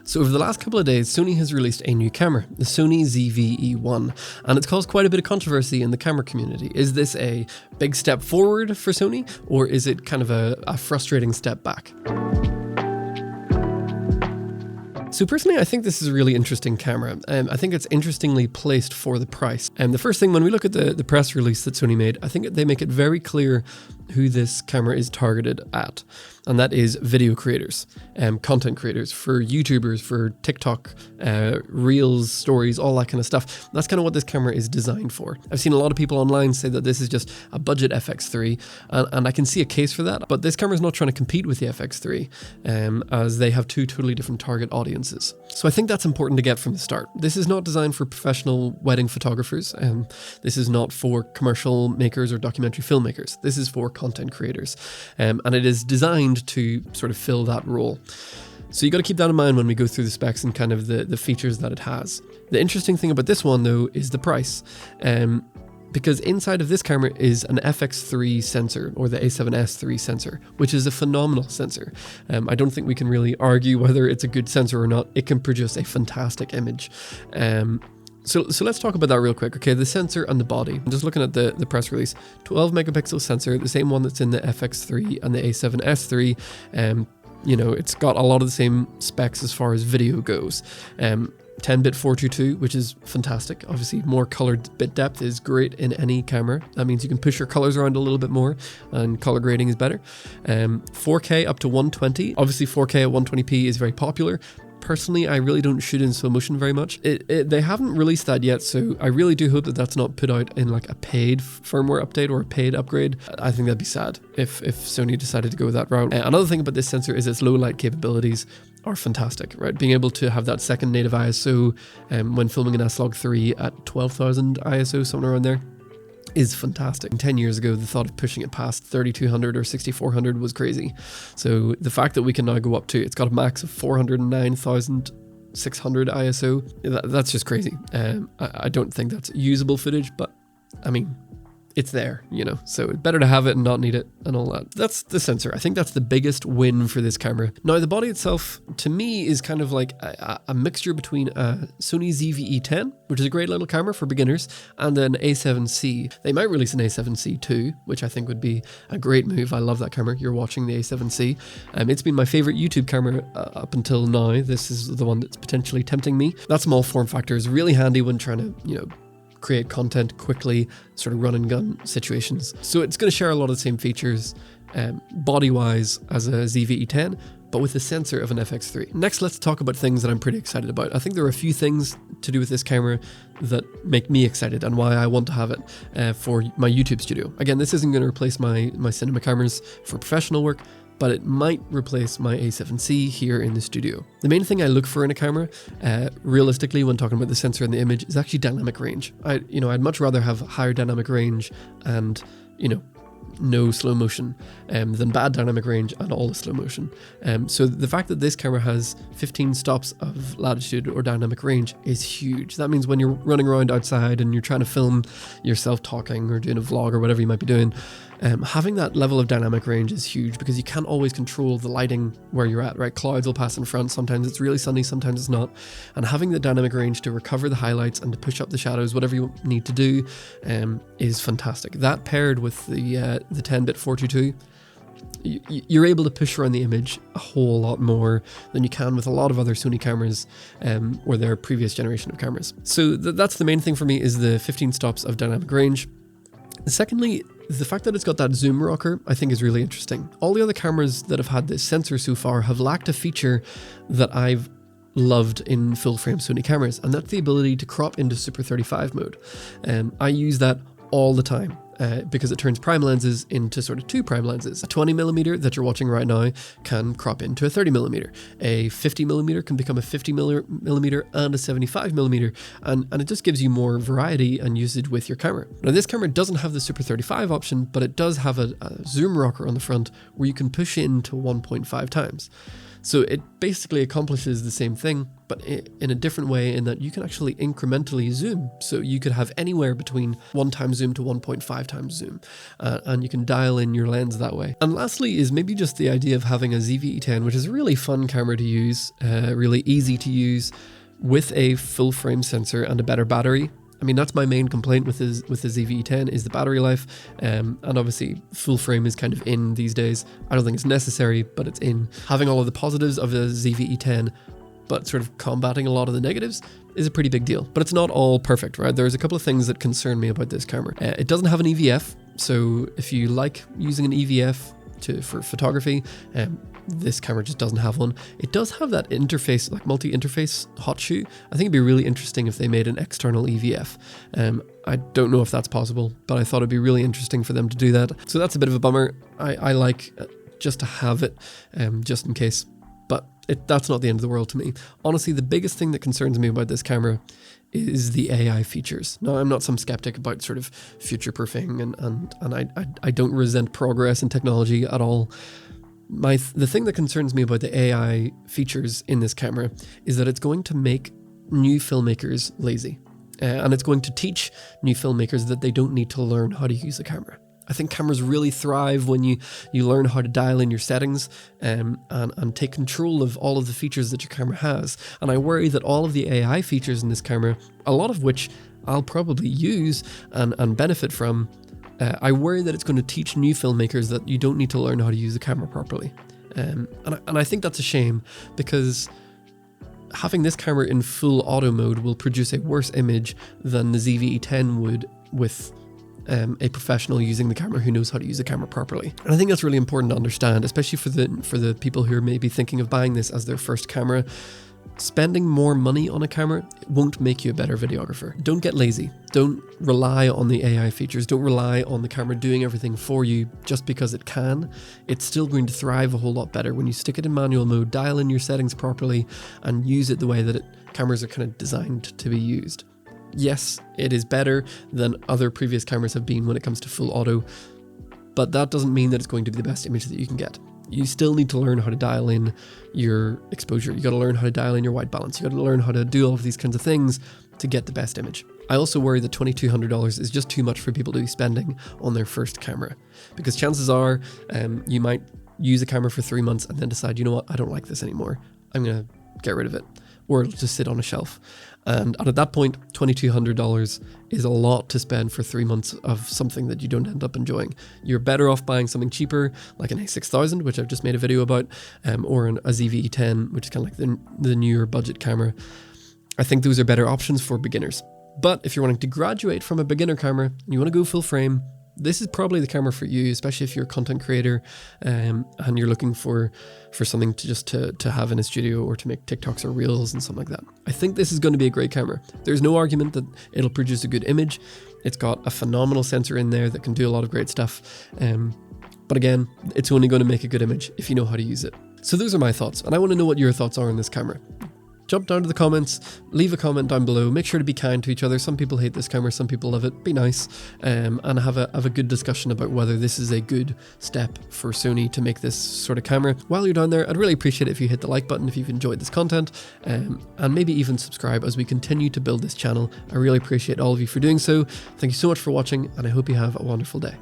So over the last couple of days, Sony has released a new camera, the Sony ZV-E1, and it's caused quite a bit of controversy in the camera community. Is this a big step forward for Sony, or is it kind of a frustrating step back? So personally, I think this is a really interesting camera. I think it's interestingly placed for the price. And the first thing, when we look at the press release that Sony made, I think they make it very clear who this camera is targeted at. And that is video creators, content creators, for YouTubers, for TikTok, Reels, stories, all that kind of stuff. That's kind of what this camera is designed for. I've seen a lot of people online say that this is just a budget FX3, and I can see a case for that, but this camera is not trying to compete with the FX3, as they have two totally different target audiences. So I think that's important to get from the start. This is not designed for professional wedding photographers. This is not for commercial makers or documentary filmmakers. This is for content creators, and it is designed to sort of fill that role. So you got to keep that in mind when we go through the specs and kind of the features that it has. The interesting thing about this one though is the price, because inside of this camera is an FX3 sensor, or the A7S3 sensor, which is a phenomenal sensor. I don't think we can really argue whether it's a good sensor or not. It can produce a fantastic image. So let's talk about that real quick. Okay, the sensor and the body. I'm just looking at the press release. 12 megapixel sensor, the same one that's in the FX3 and the A7S3. You know, it's got a lot of the same specs as far as video goes. 10-bit 422, which is fantastic. Obviously, more colored bit depth is great in any camera. That means you can push your colors around a little bit more, and color grading is better. 4K up to 120. Obviously, 4K at 120p is very popular. Personally, I really don't shoot in slow motion very much. They haven't released that yet, so I really do hope that that's not put out in like a paid firmware update or a paid upgrade. I think that'd be sad if Sony decided to go that route. Another thing about this sensor is its low light capabilities are fantastic, right? Being able to have that second native ISO when filming an S-Log3 at 12,000 ISO, somewhere around there, is fantastic. 10 years ago, the thought of pushing it past 3200 or 6400 was crazy. So the fact that we can now go up to, it's got a max of 409,600 ISO, that's just crazy. I don't think that's usable footage, but I mean, it's there, you know, so it's better to have it and not need it and all that. That's the sensor. I think that's the biggest win for this camera. Now, the body itself, to me, is kind of like a mixture between a Sony ZV-E10, which is a great little camera for beginners, and an A7C. They might release an A7C too, which I think would be a great move. I love that camera. You're watching the A7C. It's been my favorite YouTube camera up until now. This is the one that's potentially tempting me. That small form factor is really handy when trying to, you know, create content quickly, sort of run and gun situations. So it's going to share a lot of the same features body-wise as a ZV-E10, but with the sensor of an FX3. Next, let's talk about things that I'm pretty excited about. I think there are a few things to do with this camera that make me excited and why I want to have it for my YouTube studio. Again, this isn't going to replace my cinema cameras for professional work, but it might replace my A7C here in the studio. The main thing I look for in a camera, realistically, when talking about the sensor and the image, is actually dynamic range. I'd much rather have higher dynamic range and, you know, no slow motion than bad dynamic range and all the slow motion. So the fact that this camera has 15 stops of latitude or dynamic range is huge. That means when you're running around outside and you're trying to film yourself talking or doing a vlog or whatever you might be doing, having that level of dynamic range is huge because you can't always control the lighting where you're at, right? Clouds will pass in front, sometimes it's really sunny, sometimes it's not. And having the dynamic range to recover the highlights and to push up the shadows, whatever you need to do, is fantastic. That paired with the 10-bit 422, you're able to push around the image a whole lot more than you can with a lot of other Sony cameras or their previous generation of cameras. So that's the main thing for me, is the 15 stops of dynamic range. Secondly, the fact that it's got that zoom rocker, I think, is really interesting. All the other cameras that have had this sensor so far have lacked a feature that I've loved in full frame Sony cameras, and that's the ability to crop into Super 35 mode. I use that all the time. Because it turns prime lenses into sort of two prime lenses. A 20mm that you're watching right now can crop into a 30mm. A 50mm can become a 50mm and a 75mm, and it just gives you more variety and usage with your camera. Now, this camera doesn't have the Super 35 option, but it does have a zoom rocker on the front where you can push in to 1.5 times. So it basically accomplishes the same thing, but in a different way, in that you can actually incrementally zoom. So you could have anywhere between 1x zoom to 1.5x zoom, and you can dial in your lens that way. And lastly is maybe just the idea of having a ZV-E10, which is a really fun camera to use, really easy to use, with a full frame sensor and a better battery. I mean, that's my main complaint with the ZV-E10 is the battery life, and obviously full frame is kind of in these days. I don't think it's necessary, but it's in. Having all of the positives of the ZV-E10, but sort of combating a lot of the negatives, is a pretty big deal. But it's not all perfect, right? There's a couple of things that concern me about this camera. It doesn't have an EVF, so if you like using an EVF for photography, this camera just doesn't have one. It does have that interface, like multi-interface hot shoe. I think it'd be really interesting if they made an external EVF. I don't know if that's possible, but I thought it'd be really interesting for them to do that. So that's a bit of a bummer. I like just to have it, just in case, but that's not the end of the world to me. Honestly, the biggest thing that concerns me about this camera is the AI features. Now, I'm not some skeptic about sort of future-proofing, and I don't resent progress in technology at all. The thing that concerns me about the AI features in this camera is that it's going to make new filmmakers lazy. And it's going to teach new filmmakers that they don't need to learn how to use a camera. I think cameras really thrive when you learn how to dial in your settings, and take control of all of the features that your camera has. And I worry that all of the AI features in this camera, a lot of which I'll probably use and benefit from, I worry that it's going to teach new filmmakers that you don't need to learn how to use the camera properly. And I think that's a shame, because having this camera in full auto mode will produce a worse image than the ZV-E10 would with a professional using the camera who knows how to use the camera properly. And I think that's really important to understand, especially for the people who are maybe thinking of buying this as their first camera. Spending more money on a camera won't make you a better videographer. Don't get lazy. Don't rely on the AI features. Don't rely on the camera doing everything for you just because it can. It's still going to thrive a whole lot better when you stick it in manual mode, dial in your settings properly, and use it the way that cameras are kind of designed to be used. Yes, it is better than other previous cameras have been when it comes to full auto, but that doesn't mean that it's going to be the best image that you can get. You still need to learn how to dial in your exposure. You got to learn how to dial in your white balance. You got to learn how to do all of these kinds of things to get the best image. I also worry that $2,200 is just too much for people to be spending on their first camera, because chances are you might use a camera for 3 months and then decide, you know what, I don't like this anymore. I'm going to get rid of it, or it'll just sit on a shelf. And at that point, $2,200 is a lot to spend for 3 months of something that you don't end up enjoying. You're better off buying something cheaper, like an A6000, which I've just made a video about, or a ZV-E10, which is kind of like the newer budget camera. I think those are better options for beginners. But if you're wanting to graduate from a beginner camera and you want to go full frame, this is probably the camera for you, especially if you're a content creator and you're looking for something to have in a studio or to make TikToks or Reels and something like that. I think this is going to be a great camera. There's no argument that it'll produce a good image. It's got a phenomenal sensor in there that can do a lot of great stuff. But again, it's only going to make a good image if you know how to use it. So those are my thoughts, and I want to know what your thoughts are on this camera. Jump down to the comments, leave a comment down below. Make sure to be kind to each other. Some people hate this camera, some people love it. Be nice, and have a good discussion about whether this is a good step for Sony to make this sort of camera. While you're down there, I'd really appreciate it if you hit the like button if you've enjoyed this content, and maybe even subscribe as we continue to build this channel. I really appreciate all of you for doing so. Thank you so much for watching, and I hope you have a wonderful day.